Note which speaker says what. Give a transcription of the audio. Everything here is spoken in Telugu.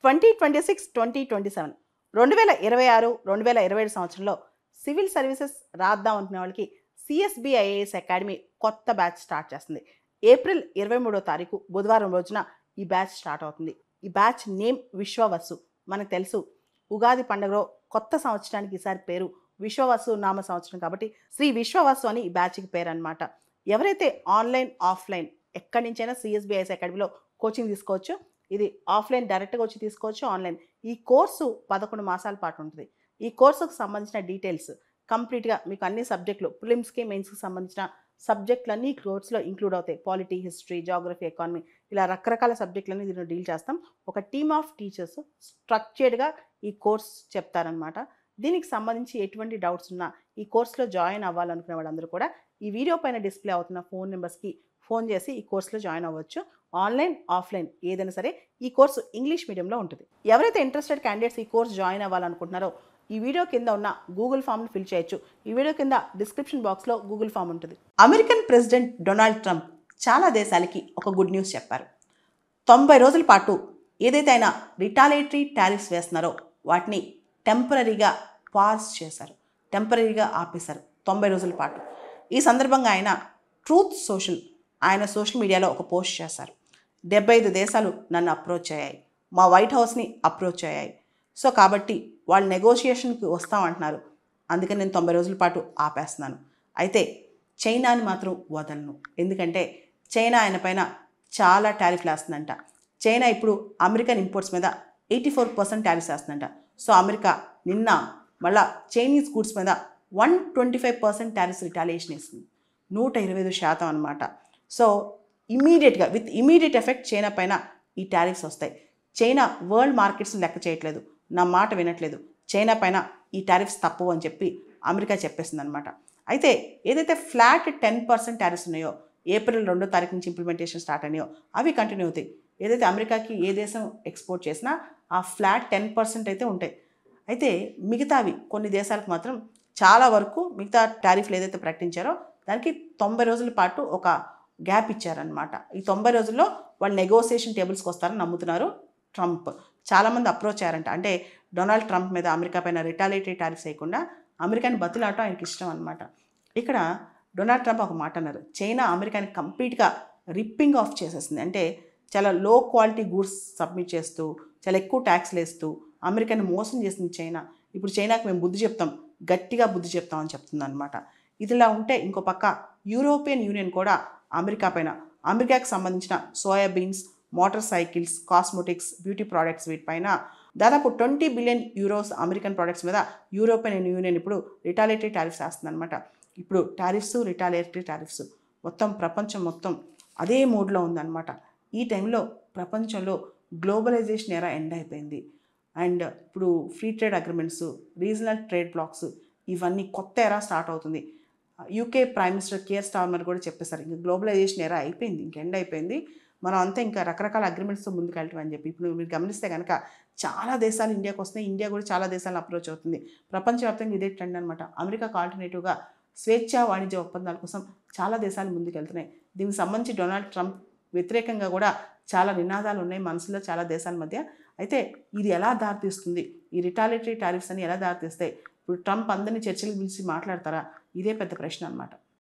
Speaker 1: 2026 2027 2026 2027 సంవత్సరంలో సివిల్ సర్వీసెస్ రాద్దాం అనుకునే వాళ్ళకి సిఎస్బిఐఏఎస్ అకాడమీ కొత్త బ్యాచ్ స్టార్ట్ చేస్తుంది. ఏప్రిల్ 23వ తారీఖు బుధవారం రోజున ఈ బ్యాచ్ స్టార్ట్ అవుతుంది. ఈ బ్యాచ్ నేమ్ విశ్వవసు. మనకు తెలుసు ఉగాది పండుగలో కొత్త సంవత్సరానికి ఈసారి పేరు విశ్వవసు నామ సంవత్సరం కాబట్టి శ్రీ విశ్వవసు అని ఈ బ్యాచ్కి పేరు అనమాట. ఎవరైతే ఆన్లైన్ ఆఫ్లైన్ ఎక్కడి నుంచైనా సిఎస్బిఐఎస్ అకాడమీలో కోచింగ్ తీసుకోవచ్చు. ఇది ఆఫ్లైన్ డైరెక్ట్గా వచ్చి తీసుకోవచ్చు, ఆన్లైన్. ఈ కోర్సు 11 మాసాల పాటు ఉంటుంది. ఈ కోర్సుకు సంబంధించిన డీటెయిల్స్ కంప్లీట్గా మీకు అన్ని సబ్జెక్టులు ప్రిలిమ్స్కి మెయిన్స్కి సంబంధించిన సబ్జెక్టులన్నీ కోర్సులో ఇంక్లూడ్ అవుతాయి. పాలిటీ, హిస్టరీ, జాగ్రఫీ, ఎకానమీ ఇలా రకరకాల సబ్జెక్టులన్నీ దీనిలో డీల్ చేస్తాం. ఒక టీమ్ ఆఫ్ టీచర్స్ స్ట్రక్చర్డ్గా ఈ కోర్స్ చెప్తారనమాట. దీనికి సంబంధించి ఎటువంటి డౌట్స్ ఉన్నా ఈ కోర్సులో జాయిన్ అవ్వాలనుకునే వాళ్ళందరూ కూడా ఈ వీడియో పైన డిస్ప్లే అవుతున్న ఫోన్ నెంబర్స్కి ఫోన్ చేసి ఈ కోర్సులో జాయిన్ అవ్వచ్చు. ఆన్లైన్ ఆఫ్లైన్ ఏదైనా సరే ఈ కోర్సు ఇంగ్లీష్ మీడియంలో ఉంటుంది. ఎవరైతే ఇంట్రెస్టెడ్ క్యాండిడేట్స్ ఈ కోర్స్ జాయిన్ అవ్వాలనుకుంటున్నారో ఈ వీడియో కింద ఉన్న గూగుల్ ఫామ్ని ఫిల్ చేయొచ్చు. ఈ వీడియో కింద డిస్క్రిప్షన్ బాక్స్లో గూగుల్ ఫామ్ ఉంటుంది. అమెరికన్ ప్రెసిడెంట్ డొనాల్డ్ ట్రంప్ చాలా దేశాలకి ఒక గుడ్ న్యూస్ చెప్పారు. 90 రోజుల పాటు ఏదైతే ఆయన రిటాలియేటరీ టారిఫ్స్ వేస్తున్నారో వాటిని టెంపరీగా పాజ్ చేశారు, టెంపరీగా ఆపేశారు 90 రోజుల పాటు. ఈ సందర్భంగా ఆయన ట్రూత్ సోషల్ ఆయన సోషల్ మీడియాలో ఒక పోస్ట్ చేశారు. 75 దేశాలు నన్ను అప్రోచ్ అయ్యాయి, మా వైట్ హౌస్ని అప్రోచ్ అయ్యాయి. సో కాబట్టి వాళ్ళు నెగోషియేషన్కి వస్తామంటున్నారు, అందుకని నేను 90 రోజుల పాటు ఆపేస్తున్నాను. అయితే చైనాని మాత్రం వదలను, ఎందుకంటే చైనా ఆయన పైన చాలా టారిఫ్లు వేస్తుందంట. చైనా ఇప్పుడు అమెరికన్ ఇంపోర్ట్స్ మీద 84% టారిఫ్స్ వేస్తుందంట. సో అమెరికా నిన్న మళ్ళా చైనీస్ గూడ్స్ మీద 125% టారిఫ్స్ రిటాలియేషన్ ఇస్తుంది. 125% అనమాట. సో ఇమీడియట్గా విత్ ఇమీడియట్ ఎఫెక్ట్ చైనా పైన ఈ టారిఫ్స్ వస్తాయి. చైనా వరల్డ్ మార్కెట్స్ని లెక్క చేయట్లేదు, నా మాట వినట్లేదు. చైనా పైన ఈ టారిఫ్స్ తప్పు అని చెప్పి అమెరికా చెప్పేసింది అనమాట. అయితే ఏదైతే ఫ్లాట్ 10% టారిఫ్స్ ఉన్నాయో ఏప్రిల్ 2వ తారీఖు నుంచి ఇంప్లిమెంటేషన్ స్టార్ట్ అయినాయో అవి కంటిన్యూ అవుతాయి. ఏదైతే అమెరికాకి ఏ దేశం ఎక్స్పోర్ట్ చేసినా ఆ ఫ్లాట్ 10% అయితే ఉంటాయి. అయితే మిగతావి కొన్ని దేశాలకు మాత్రం చాలా వరకు మిగతా టారిఫ్లు ఏదైతే ప్రకటించారో దానికి 90 రోజుల పాటు ఒక గ్యాప్ ఇచ్చారనమాట. ఈ 90 రోజుల్లో వాళ్ళు నెగోసియేషన్ టేబుల్స్కి వస్తారని నమ్ముతున్నారు ట్రంప్. చాలామంది అప్రోచ్ అయ్యారంట. అంటే డొనాల్డ్ ట్రంప్ మీద అమెరికా పైన రిటాలియేటరీ టారిఫ్స్ వేయకుండా అమెరికాని బతిలాడటం ఆయనకి ఇష్టం అనమాట. ఇక్కడ డొనాల్డ్ ట్రంప్ ఒక మాట అన్నారు, చైనా అమెరికాని కంప్లీట్గా రిప్పింగ్ ఆఫ్ చేసేసింది. అంటే చాలా లో క్వాలిటీ గూడ్స్ సబ్మిట్ చేస్తూ చాలా ఎక్కువ ట్యాక్స్లు వేస్తూ అమెరికాని మోసం చేసింది చైనా. ఇప్పుడు చైనాకి మేము బుద్ధి చెప్తాం, గట్టిగా బుద్ధి చెప్తామని చెప్తుంది అనమాట. ఇదిలా ఉంటే ఇంకో పక్క యూరోపియన్ యూనియన్ కూడా అమెరికా పైన అమెరికాకి సంబంధించిన soybeans, motor cycles, cosmetics, beauty products వీటిపైన దాదాపు 20 బిలియన్ యూరోస్ అమెరికన్ ప్రోడక్ట్స్ మీద యూరోపియన్ యూనియన్ ఇప్పుడు రిటాలియేటరీ టారిఫ్స్ వేస్తుంది అనమాట. ఇప్పుడు టారిఫ్స్, రిటాలియేటరీ టారిఫ్స్ మొత్తం ప్రపంచం మొత్తం అదే మోడ్లో ఉందన్నమాట. ఈ టైంలో ప్రపంచంలో గ్లోబలైజేషన్ ఎరా ఎండ్ అయిపోయింది. అండ్ ఇప్పుడు free trade agreements, regional trade blocks ఇవన్నీ కొత్త ఎరా స్టార్ట్ అవుతుంది. UK prime minister care Starmer కూడా చెప్పేశారు, ఇంకా గ్లోబలైజేషన్ ఎరా అయిపోయింది, ఇంక ఎండ్ అయిపోయింది, మనం అంతా ఇంకా రకరకాల అగ్రిమెంట్స్తో ముందుకు వెళ్తాం అని చెప్పి. ఇప్పుడు మీరు గమనిస్తే కనుక చాలా దేశాలు ఇండియాకి వస్తున్నాయి, ఇండియా కూడా చాలా దేశాలను అప్రోచ్ అవుతుంది. ప్రపంచవ్యాప్తంగా ఇదే ట్రెండ్ అనమాట. అమెరికాకు ఆల్టర్నేటివ్గా స్వేచ్ఛా వాణిజ్య ఒప్పందాల కోసం చాలా దేశాలు ముందుకు వెళ్తున్నాయి. దీనికి సంబంధించి డొనాల్డ్ ట్రంప్ వ్యతిరేకంగా కూడా చాలా నినాదాలు ఉన్నాయి మనసులో చాలా దేశాల మధ్య. అయితే ఇది ఎలా దారితీస్తుంది, ఈ రిటాలియేటరీ టారిఫ్స్ అని ఎలా దారితీస్తాయి, ఇప్పుడు ట్రంప్ అందరినీ చర్చలకు పిలిచి మాట్లాడతారా, ఇదే పెద్ద ప్రశ్న అనమాట.